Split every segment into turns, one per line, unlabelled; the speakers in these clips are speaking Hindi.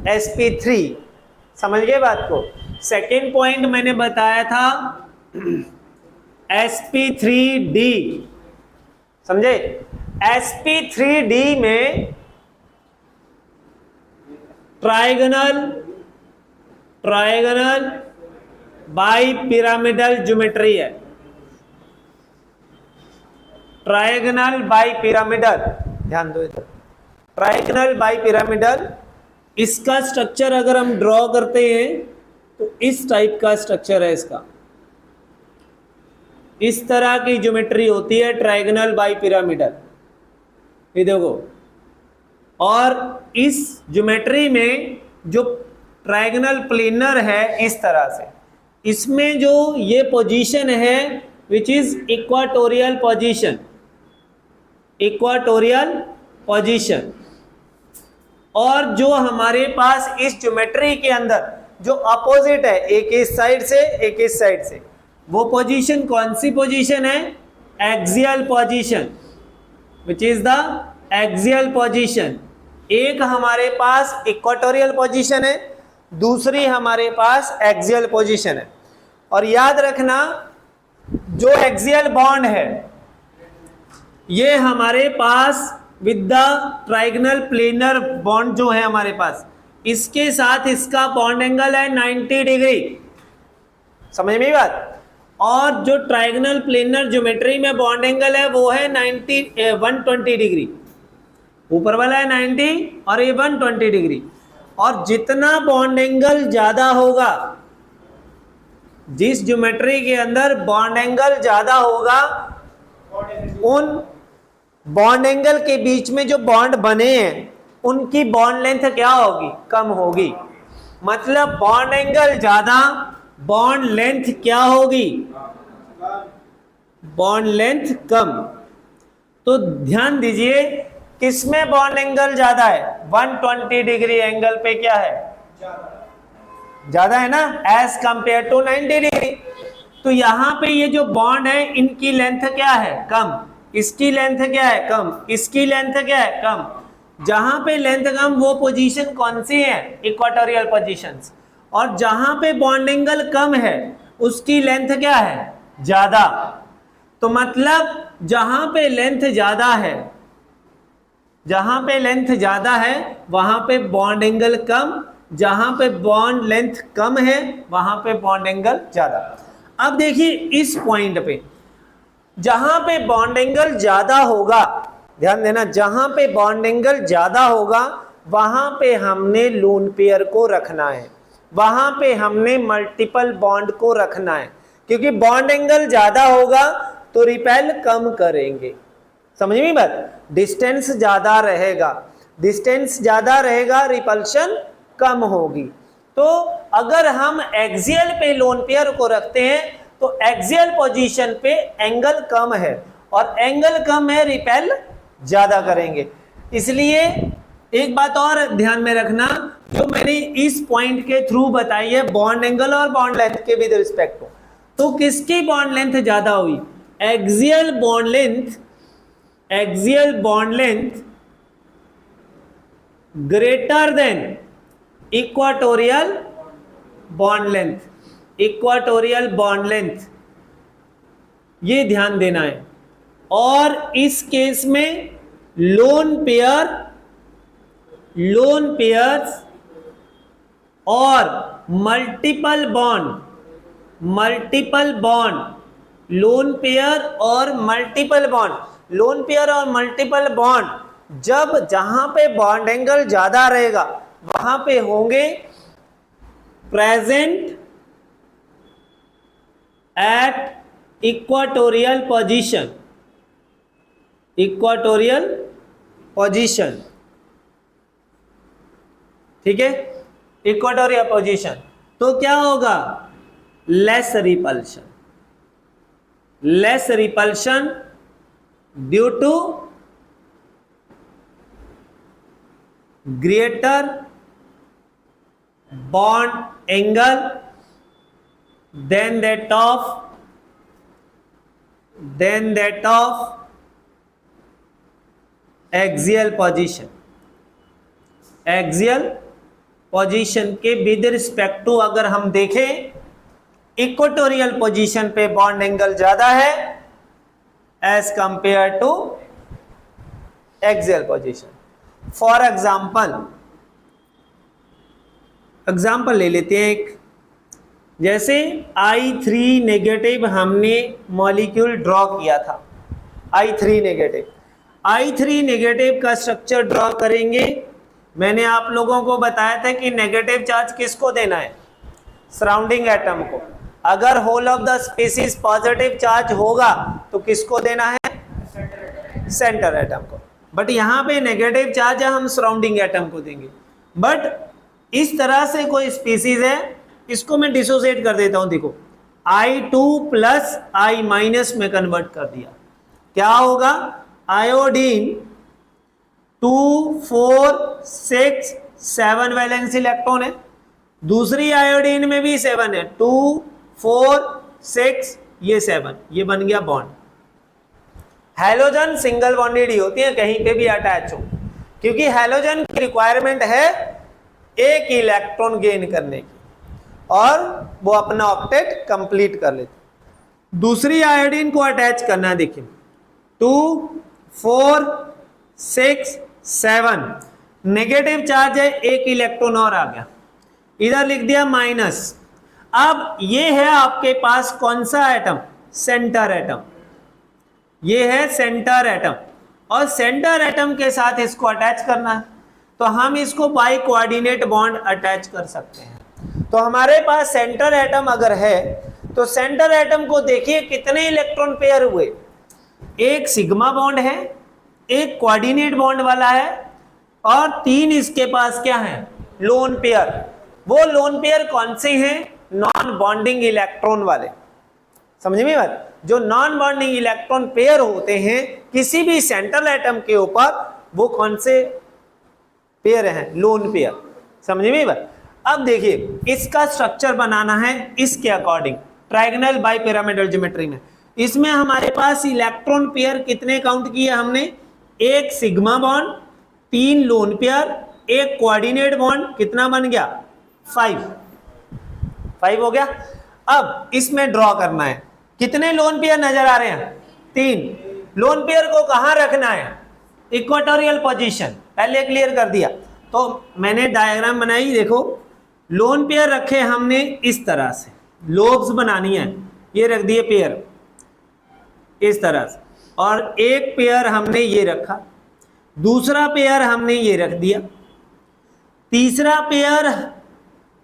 sp3। समझ गए बात को। सेकेंड पॉइंट मैंने बताया था sp3d, समझे। sp3d में ट्राइगोनल बाई पिरामिडल ज्योमेट्री है। ट्राइगोनल बाई पिरामिडल, ध्यान दो इधर, ट्राइगोनल बाई पिरामिडल। इसका स्ट्रक्चर अगर हम ड्रॉ करते हैं तो इस टाइप का स्ट्रक्चर है इसका, इस तरह की ज्योमेट्री होती है ट्राइगोनल बाई पिरामिडल, ये देखो। और इस ज्योमेट्री में जो ट्राइगोनल प्लेनर है इस तरह से, इसमें जो ये पोजीशन है which is equatorial position, equatorial position. और जो हमारे पास इस ज्योमेट्री के अंदर जो अपोजिट है, एक इस साइड से एक इस साइड से, वो पोजीशन कौन सी पोजीशन है? Axial position, which is the axial position. एक हमारे पास इक्वाटोरियल पोजीशन है, दूसरी हमारे पास एक्सियल पोजीशन है। और याद रखना जो एक्सियल बॉन्ड है ये हमारे पास with the trigonal planar bond जो है हमारे पास, इसके साथ इसका बॉन्ड एंगल है 90 डिग्री, समझ में बात। और जो ट्राइगोनल प्लेनर ज्योमेट्री में बॉन्ड एंगल है वो है 120 डिग्री, ऊपर वाला है 90 और ये 120 डिग्री। और जितना बॉन्ड एंगल ज्यादा होगा, जिस ज्योमेट्री के अंदर बॉन्ड एंगल ज्यादा होगा, उन बॉन्ड एंगल के बीच में जो बॉन्ड बने हैं उनकी बॉन्ड लेंथ क्या होगी? कम होगी। मतलब बॉन्ड एंगल ज्यादा, बॉन्ड लेंथ क्या होगी? बॉन्ड लेंथ कम। तो ध्यान दीजिए किसमें बॉन्ड एंगल ज्यादा है? 120 डिग्री एंगल पे क्या है? ज्यादा है ना, एज कंपेयर टू 90 डिग्री। तो यहां पे ये जो बॉन्ड है इनकी लेंथ क्या है? कम। इसकी लेंथ क्या है? कम। इसकी लेंथ क्या है? कम। जहां पे लेंथ कम वो पोजीशन कौन सी है? Equatorial positions. और जहां पे बॉन्ड एंगल कम है उसकी लेंथ क्या है? ज्यादा। तो मतलब जहां पे लेंथ ज्यादा है, जहां पे लेंथ ज्यादा है वहां पे बॉन्ड एंगल कम, जहां पे बॉन्ड लेंथ कम है वहां पे बॉन्ड एंगल ज्यादा। अब देखिए इस पॉइंट पे जहां पे बॉन्ड एंगल ज्यादा होगा, ध्यान देना, जहां पे बॉन्ड एंगल ज्यादा होगा वहां पे हमने लोन पेयर को रखना है, वहां पे हमने मल्टीपल बॉन्ड को रखना है। क्योंकि बॉन्ड एंगल ज्यादा होगा तो रिपेल कम करेंगे, समझ में बात। डिस्टेंस ज्यादा रहेगा, डिस्टेंस ज्यादा रहेगा, रिपल्शन कम होगी। तो अगर हम एक्सियल पे लोन पेयर को रखते हैं तो एक्सियल पोजीशन पे एंगल कम है, और एंगल कम है, रिपेल ज्यादा करेंगे। इसलिए एक बात और ध्यान में रखना, जो मैंने इस पॉइंट के थ्रू बताई है बॉन्ड एंगल और बॉन्ड लेंथ के विद रिस्पेक्ट टू, तो किसकी बॉन्ड लेंथ ज्यादा हुई? Axial bond length, axial bond length greater than equatorial bond length, equatorial bond length, ये ध्यान देना है। और इस केस में लोन पेयर्स और मल्टीपल बॉन्ड, लोन पेयर और मल्टीपल बॉन्ड, लोन पेयर और मल्टीपल बॉन्ड जब जहां पे बॉन्ड एंगल ज्यादा रहेगा वहां पे होंगे present at equatorial position, equatorial position, ठीक है, इक्वाटोरियल पोजीशन। तो क्या होगा? Less repulsion, less repulsion due to greater bond angle than that of axial position, axial position के विद रिस्पेक्ट टू अगर हम देखें, इक्वेटोरियल पोजीशन पे बॉन्ड एंगल ज्यादा है as compare to axial position. For example ले लेते हैं एक, जैसे I3 नेगेटिव हमने मॉलिक्यूल ड्रॉ किया था, I3 नेगेटिव का स्ट्रक्चर ड्रॉ करेंगे। मैंने आप लोगों को बताया था कि नेगेटिव चार्ज किसको देना है, सराउंडिंग एटम को। अगर whole of the species positive charge होगा तो किसको देना है, सेंटर एटम को। बट यहाँ पे नेगेटिव चार्ज है, हम सराउंडिंग एटम को देंगे। बट इस तरह से कोई स्पीसीज है, इसको मैं डिसोसिएट कर देता हूं। देखो I2 प्लस I माइनस में कन्वर्ट कर दिया, क्या होगा, आयोडीन 2 4 6 7 वैलेंस इलेक्ट्रॉन है, दूसरी आयोडीन में भी 7 है, 2 4 6 ये 7, ये बन गया बॉन्ड। हैलोजन सिंगल बॉन्डेड ही होती है, कहीं पे भी अटैच हो, क्योंकि हैलोजन की रिक्वायरमेंट है एक इलेक्ट्रॉन गेन करने की और वो अपना ऑक्टेट कंप्लीट कर लेते। दूसरी आयोडीन को अटैच करना है, देखिए 2 4 6 7 नेगेटिव चार्ज है, एक इलेक्ट्रॉन और आ गया, इधर लिख दिया माइनस। अब ये है आपके पास कौन सा एटम, सेंटर एटम, ये है सेंटर एटम, और सेंटर एटम के साथ इसको अटैच करना है, तो हम इसको बाई कोऑर्डिनेट बॉन्ड अटैच कर सकते हैं। तो हमारे पास सेंटर एटम अगर है तो सेंटर एटम को देखिए कितने इलेक्ट्रॉन पेयर हुए, एक सिग्मा बॉन्ड है, एक कोऑर्डिनेट बॉन्ड वाला है, और 3 इसके पास क्या है, लोन पेयर। वो लोन पेयर कौन से हैं, नॉन बॉन्डिंग इलेक्ट्रॉन वाले। समझ में बात, जो नॉन बॉन्डिंग इलेक्ट्रॉन पेयर होते हैं किसी भी सेंट्रल एटम के ऊपर, वो कौन से पेयर हैं, लोन पेयर। समझ में बात। अब देखिए इसका स्ट्रक्चर बनाना है इसके according, trigonal bi pyramidal geometry में। इसमें हमारे पास इलेक्ट्रॉन पेयर कितने काउंट किए हमने, एक सिग्मा बॉन्ड, 3 लोन पेयर, एक कोऑर्डिनेट बॉन्ड, कितना बन गया 5 हो गया। अब इसमें ड्रॉ करना है, कितने लोन पेयर नजर आ रहे हैं, 3 लोन पेयर को कहां रखना है, इक्वेटोरियल पोजीशन, पहले क्लियर कर दिया। तो मैंने डायग्राम बनाई, देखो लोन पेयर रखे हमने इस तरह से, लोब्स बनानी है, ये रख दिए पेयर इस तरह से, और एक पेयर हमने ये रखा, दूसरा पेयर हमने ये रख दिया, तीसरा पेयर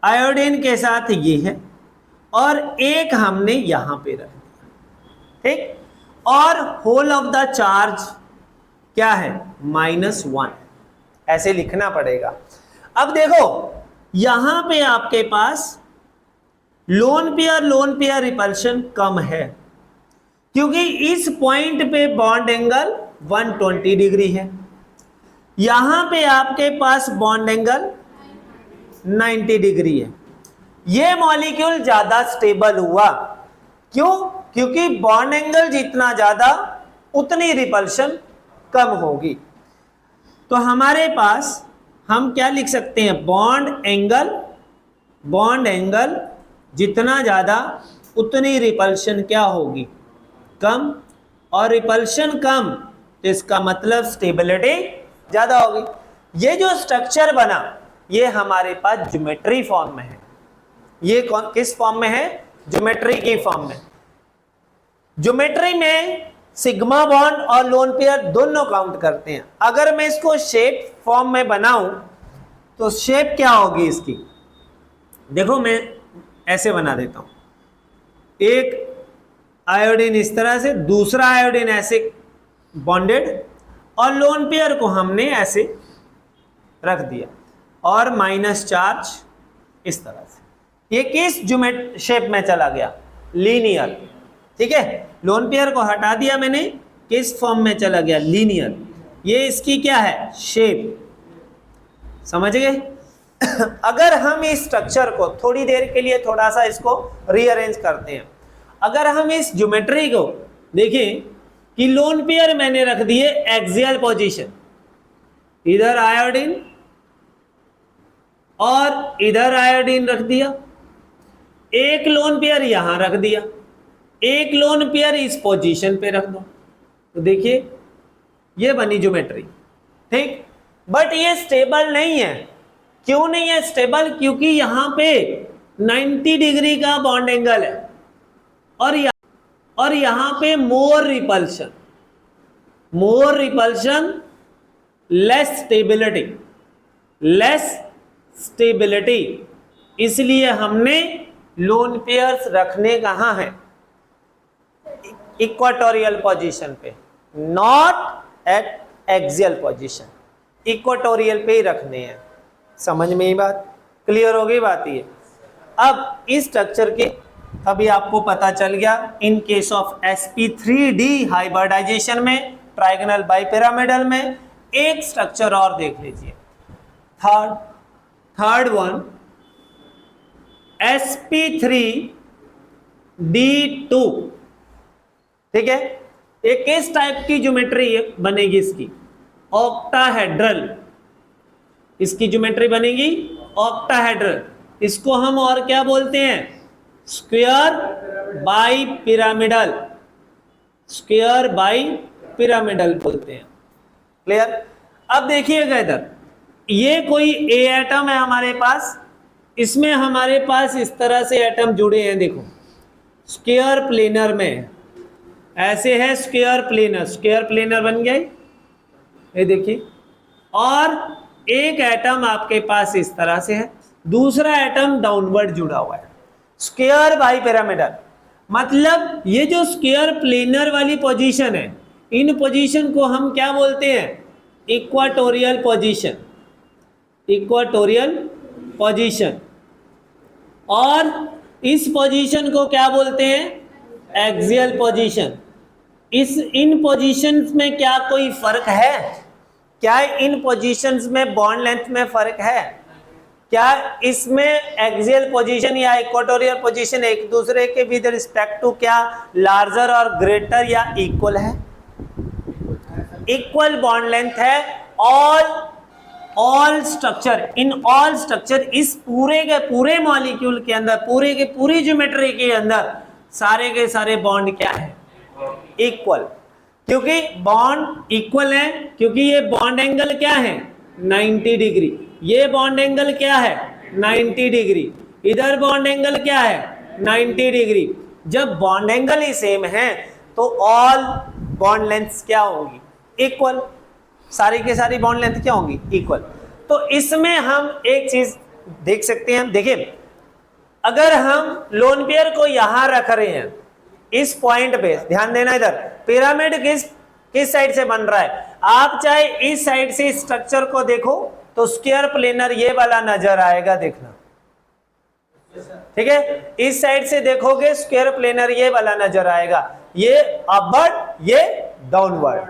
आयोडीन के साथ ये है, और एक हमने यहां पे रख दिया, ठीक। और होल ऑफ द चार्ज क्या है, -1, ऐसे लिखना पड़ेगा। अब देखो यहां पे आपके पास लोन पेयर रिपल्शन कम है, क्योंकि इस पॉइंट पे बॉन्ड एंगल 120 डिग्री है, यहां पे आपके पास बॉन्ड एंगल 90 डिग्री है। ये मॉलिक्यूल ज्यादा स्टेबल हुआ, क्यों, क्योंकि बॉन्ड एंगल जितना ज्यादा उतनी रिपल्शन कम होगी। तो हमारे पास हम क्या लिख सकते हैं, बॉन्ड एंगल जितना ज्यादा उतनी रिपल्शन क्या होगी, कम, और रिपल्शन कम तो इसका मतलब स्टेबिलिटी ज्यादा होगी। ये जो स्ट्रक्चर बना ये हमारे पास ज्योमेट्री फॉर्म में है, ये किस फॉर्म में है, ज्योमेट्री की फॉर्म में। ज्योमेट्री में सिग्मा बॉन्ड और लोन पेयर दोनों काउंट करते हैं। अगर मैं इसको शेप फॉर्म में बनाऊं तो शेप क्या होगी इसकी, देखो मैं ऐसे बना देता हूं, एक आयोडीन इस तरह से, दूसरा आयोडीन ऐसे बॉन्डेड, और लोन पेयर को हमने ऐसे रख दिया, और माइनस चार्ज इस तरह से। ये किस शेप में चला गया, लीनियर, ठीक है। लोन पेयर को हटा दिया मैंने, किस फॉर्म में चला गया, लीनियर। ये इसकी क्या है, शेप, समझ गए। अगर हम इस स्ट्रक्चर को थोड़ी देर के लिए थोड़ा सा इसको रीअरेंज करते हैं, अगर हम इस ज्योमेट्री को देखें कि लोन पेयर मैंने रख दिए एक्सियल पोजीशन, इधर आयोडीन और इधर आयोडीन रख दिया, एक लोन पेयर यहां रख दिया, एक लोन पेयर इस पोजीशन पे रख दो, तो देखिए ये बनी ज्योमेट्री, ठीक। बट ये स्टेबल नहीं है। क्यों नहीं है स्टेबल? क्योंकि यहां पे 90 डिग्री का बॉन्ड एंगल है और यहां पे मोर रिपल्शन लेस स्टेबिलिटी, इसलिए हमने लोन पेयर्स रखने कहां है? इक्वाटोरियल पोजीशन पे, not at axial position, equatorial पे ही रखने हैं। समझ में ही बात क्लियर हो गई बात ये। अब इस स्ट्रक्चर के अभी आपको पता चल गया in case of sp3d hybridization में, ट्राइगोनल बाइपिरामिडल में। एक स्ट्रक्चर और देख लीजिए, थर्ड वन sp3d2, ठीक है। एक किस टाइप की ज्योमेट्री बनेगी इसकी? ऑक्टाहेड्रल, इसकी ज्योमेट्री बनेगी ऑक्टाहेड्रल। इसको हम और क्या बोलते हैं? स्क्वायर बाई पिरामिडल बोलते हैं। क्लियर? अब देखिएगा इधर, ये कोई ए एटम है हमारे पास, इसमें हमारे पास इस तरह से एटम जुड़े हैं, देखो स्क्वायर प्लेनर में ऐसे है, स्क्वायर प्लेनर बन गया ये देखिए। और एक एटम आपके पास इस तरह से है, दूसरा एटम डाउनवर्ड जुड़ा हुआ है, स्क्वायर बाई पिरामिडल। मतलब ये जो स्क्वायर प्लेनर वाली पोजीशन है, इन पोजीशन को हम क्या बोलते हैं? Equatorial position. और इस पोजीशन को क्या बोलते हैं? Axial position. इन पोजीशंस में क्या कोई फर्क है? क्या इन पोजीशंस में बॉन्ड लेंथ में फर्क है? क्या इसमें एक्सियल पोजीशन या इक्वाटोरियल पोजीशन एक दूसरे के विद रिस्पेक्ट टू क्या लार्जर और ग्रेटर या इक्वल है? इक्वल बॉन्ड लेंथ है। ऑल स्ट्रक्चर इस पूरे के पूरे मॉलिक्यूल के अंदर, पूरे के पूरी ज्योमेट्री के अंदर सारे के सारे बॉन्ड क्या है? इक्वल। क्योंकि बॉन्ड इक्वल है, क्योंकि ये बॉन्ड एंगल क्या है? 90 डिग्री। ये बॉन्ड एंगल क्या है? 90 डिग्री। इधर बॉन्ड एंगल क्या है? 90 डिग्री। जब बॉन्ड एंगल ही सेम है तो ऑल बॉन्ड लेंथ्स क्या होंगी? इक्वल। सारी के सारी बॉन्ड लेंथ क्या होंगी? इक्वल। तो इसमें हम एक चीज देख सकते हैं, देखिए अगर हम लोन पेयर को यहां रख रहे हैं इस पॉइंट पे, ध्यान देना इधर पिरामिड किस साइड से बन रहा है? आप चाहे इस साइड से स्ट्रक्चर को देखो तो स्क्वायर प्लेनर ये वाला नजर आएगा, देखना ठीक है। इस साइड से देखोगे स्क्वायर प्लेनर ये वाला नजर आएगा, ये अपवर्ड ये डाउनवर्ड,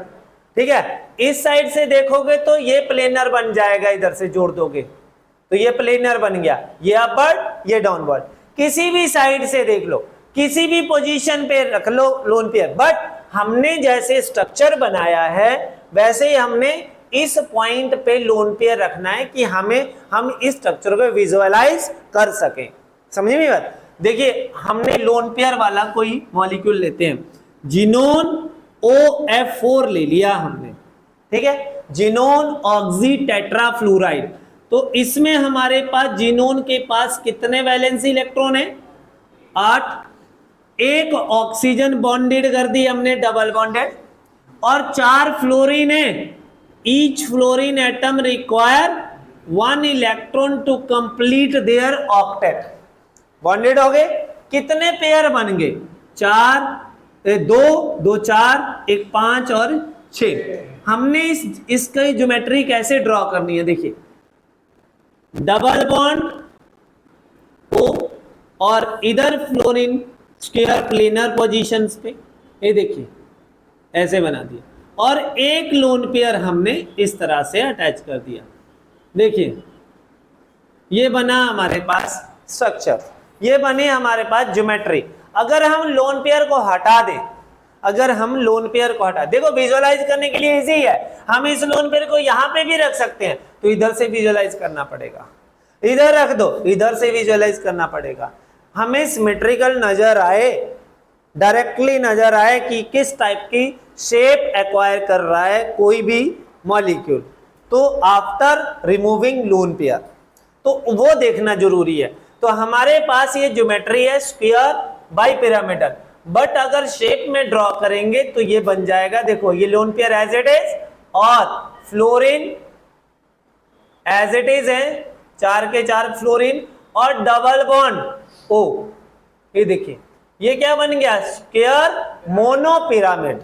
ठीक है। इस साइड से देखोगे तो ये प्लेनर बन जाएगा, इधर से जोड़ दोगे तो ये प्लेनर बन गया, ये अपवर्ड ये डाउनवर्ड। किसी भी साइड से देख लो, किसी भी पोजीशन पे रख लो लोन पेयर, बट हमने जैसे स्ट्रक्चर बनाया है वैसे ही हमने इस पॉइंट पे लोन पेयर रखना है कि हम इस स्ट्रक्चर को विजुअलाइज कर सकें। समझ में बात? देखिए हमने लोन पेयर वाला कोई मॉलिक्यूल लेते हैं, जिनोन OF4 ले लिया हमने, ठीक है, जिनोन ऑक्सी टेट्राफ्लोराइड। तो इसमें हमारे पास जिनोन के पास कितने वैलेंसी इलेक्ट्रॉन है? 8। एक ऑक्सीजन बॉन्डेड कर दी हमने, डबल बॉन्डेड, और 4 फ्लोरीन है। Each fluorine atom require 1 electron to complete their octet. Bonded हो गए, कितने पेयर बन गए? 4, 2, 4, 1, 5 और 6। हमने इसकी ज्योमेट्री कैसे ड्रॉ करनी है? देखिए डबल बॉन्ड O और इधर फ्लोरीन स्क्वायर प्लेनर पोजीशंस पे, ये देखिए ऐसे बना दिया, और एक लोन पेयर हमने इस तरह से अटैच कर दिया। देखिए ये बना हमारे पास स्ट्रक्चर, ये बने हमारे पास ज्योमेट्री। अगर हम लोन पेयर को हटा दें, देखो विजुअलाइज करने के लिए इजी है, हम इस लोन पेयर को यहां पे भी रख सकते हैं, तो इधर से विजुअलाइज करना पड़ेगा। इधर रख दो, इधर से विजुअलाइज करना पड़ेगा। हमें सिमेट्रिकल नजर आए, डायरेक्टली नजर आए कि किस टाइप की शेप एक्वायर कर रहा है कोई भी मॉलिक्यूल, तो आफ्टर रिमूविंग लोन पेयर, तो वो देखना जरूरी है। तो हमारे पास ये ज्योमेट्री है स्क्वायर बाई पिरामिडल, बट अगर शेप में ड्रॉ करेंगे तो ये बन जाएगा, देखो ये lone pair as it is और फ्लोरीन एज इट इज है, 4 के 4 फ्लोरीन और डबल बॉन्ड ओ, ये देखिए ये क्या बन गया, square mono pyramid,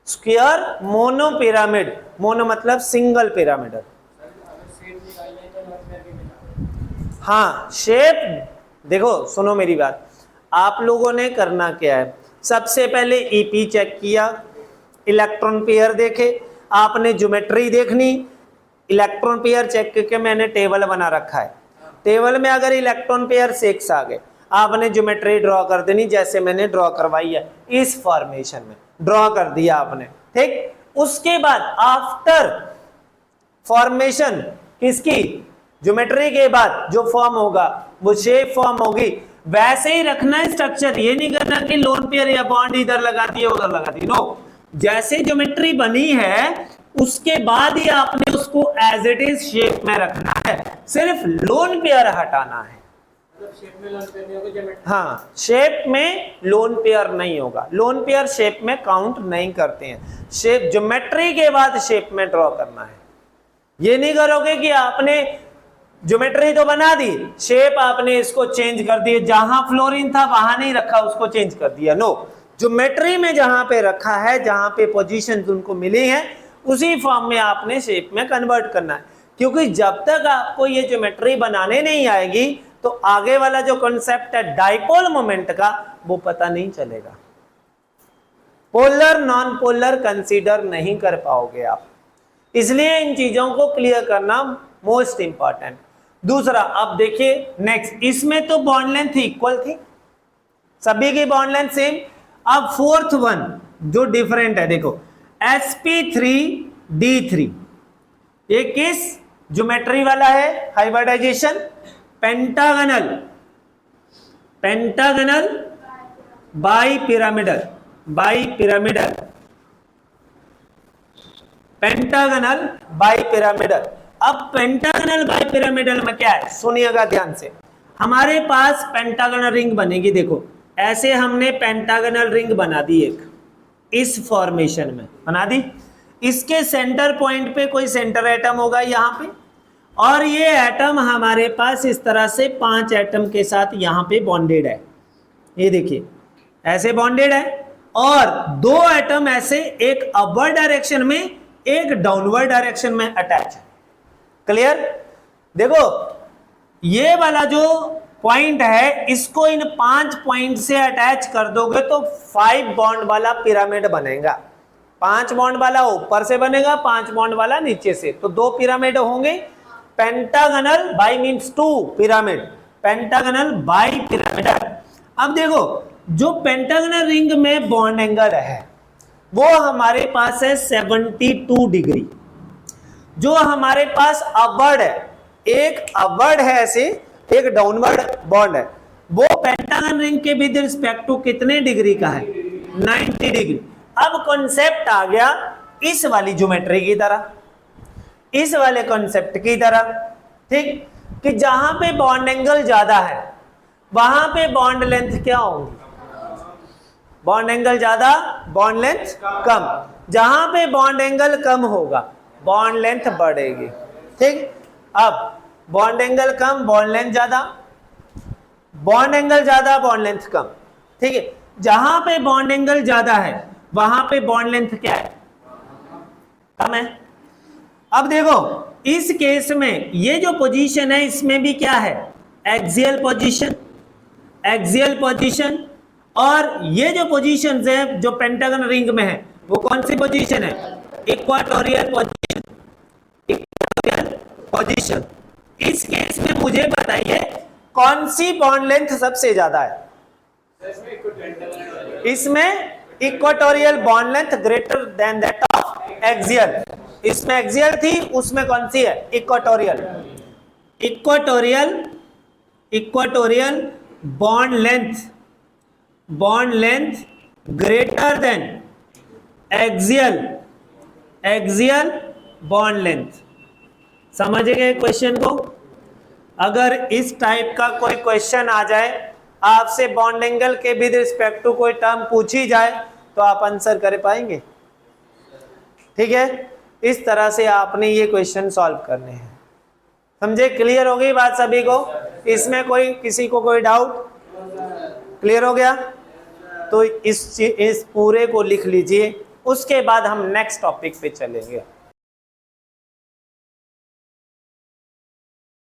square mono pyramid, mono मतलब सिंगल पिरामिडल। हाँ शेप, देखो सुनो मेरी बात, आप लोगों ने करना क्या है, सबसे पहले ईपी चेक किया, इलेक्ट्रॉन पेयर देखे, आपने ज्योमेट्री देखनी, इलेक्ट्रॉन पेयर चेक करके मैंने टेबल बना रखा है, टेबल में अगर इलेक्ट्रॉन पेयर 6 आ गए, आपने ज्योमेट्री ड्रॉ कर देनी जैसे मैंने ड्रॉ करवाई है, इस फॉर्मेशन में ड्रॉ कर दिया आपने, ठीक। उसके बाद आफ्टर फॉर्मेशन किसकी, ज्योमेट्री के बाद जो फॉर्म होगा वो शेप फॉर्म होगी, वैसे ही रखना है स्ट्रक्चर, ये नहीं करना कि लोन पेयर या बॉन्ड इधर लगा दिए उधर लगा दिए, नो, जैसे ज्योमेट्री बनी है उसके बाद ही आपने उसको एज इट इज शेप में रखना है, सिर्फ लोन पेयर हटाना है। शेप में लोन पेयर नहीं होगा, हाँ शेप में लोन पेयर नहीं होगा, लोन पेयर शेप में काउंट नहीं करते हैं, शेप ज्योमेट्री के बाद शेप में ड्रॉ करना है। ये नहीं करोगे कि आपने ज्योमेट्री तो बना दी, शेप आपने इसको चेंज कर दिया, जहां फ्लोरीन था वहां नहीं रखा उसको चेंज कर दिया, नो, ज्योमेट्री में जहां पे रखा है, जहां पे पोजीशन उनको मिली है उसी फॉर्म में आपने शेप में कन्वर्ट करना है, क्योंकि जब तक आपको ये ज्योमेट्री बनाने नहीं आएगी तो आगे वाला जो कॉन्सेप्ट है डाइपोल मोमेंट का वो पता नहीं चलेगा, पोलर नॉन पोलर कंसीडर नहीं कर पाओगे आप, इसलिए इन चीजों को क्लियर करना मोस्ट इंपॉर्टेंट। दूसरा अब देखिए नेक्स्ट, इसमें तो बॉन्ड लेंथ इक्वल थी, सभी की बॉन्ड लेंथ सेम, अब फोर्थ वन जो डिफरेंट है, देखो sp3d3, ये किस ज्योमेट्री वाला है, hybridization, pentagonal, pentagonal bipyramidal, bipyramidal, pentagonal bipyramidal. अब पेंटागनल बाई पिरामिडल में क्या है, सुनिएगा ध्यान से, हमारे पास पेंटागनल रिंग बनेगी, देखो ऐसे हमने पेंटागनल रिंग बना दी, एक इस फॉर्मेशन में बना दी, इसके सेंटर पॉइंट पे कोई सेंटर एटम होगा यहाँ पे, और ये एटम हमारे पास इस तरह से 5 एटम के साथ यहाँ पे बॉन्डेड है, ये देखिए ऐसे बॉन्डेड है, और 2 एटम ऐसे एक अपवर्ड डायरेक्शन में एक डाउनवर्ड डायरेक्शन में अटैच है, क्लियर। देखो ये वाला जो पॉइंट है इसको इन 5 पॉइंट से अटैच कर दोगे तो 5 बॉन्ड वाला पिरामिड बनेगा, 5 बॉन्ड वाला ऊपर से बनेगा, 5 बॉन्ड वाला नीचे से, तो 2 पिरामिड होंगे, pentagonal by means 2 pyramid, pentagonal bipyramidal. अब देखो जो पेंटागनल रिंग में बॉन्ड एंगल है वो हमारे पास है 72 डिग्री, जो हमारे पास अपवर्ड है, एक अपवर्ड है ऐसे, एक डाउनवर्ड बॉन्ड है, वो पेंटागन रिंग के विद रिस्पेक्ट टू कितने डिग्री का है, 90 डिग्री। अब कॉन्सेप्ट आ गया इस वाली ज्योमेट्री की तरह, इस वाले कॉन्सेप्ट की तरह, ठीक, कि जहां पे बॉन्ड एंगल ज्यादा है वहां पे बॉन्ड लेंथ क्या होगी, बॉन्ड एंगल ज्यादा बॉन्ड लेंथ कम, जहां पे बॉन्ड एंगल कम होगा बॉन्ड लेंथ बढ़ेगी, ठीक। अब बॉन्ड एंगल कम बॉन्ड लेंथ ज्यादा, बॉन्ड एंगल ज्यादा बॉन्ड लेंथ कम, ठीक है, जहां पे बॉन्ड एंगल ज्यादा है वहां पे बॉन्ड लेंथ क्या है, कम है। अब देखो इस केस में ये जो पोजीशन है इसमें भी क्या है, एक्सियल पोजीशन, एक्सियल पोजीशन, और ये जो पोजीशंस है जो पेंटागन रिंग में है वो कौन सी पोजीशन है, इक्वाटोरियल पोजीशन, इक्वाटोरियल पोजीशन। इस केस में मुझे बताइए कौन सी बॉन्ड लेंथ सबसे ज्यादा है, इसमें equatorial bond length greater than that of axial, इसमें एक्सियल थी उसमें कौन सी है, equatorial, equatorial bond length greater than axial bond length. समझ गए क्वेश्चन को? अगर इस टाइप का कोई क्वेश्चन आ जाए, आपसे बॉन्ड एंगल के विद रिस्पेक्ट टू कोई टर्म पूछी जाए, तो आप आंसर कर पाएंगे। ठीक है, इस तरह से आपने ये क्वेश्चन सॉल्व करने हैं। समझे? क्लियर हो गई बात सभी को? इसमें किसी को कोई डाउट? क्लियर हो गया? तो इस पूरे को लिख लीजिए, उसके बाद हम नेक्स्ट टॉपिक पे चलेंगे।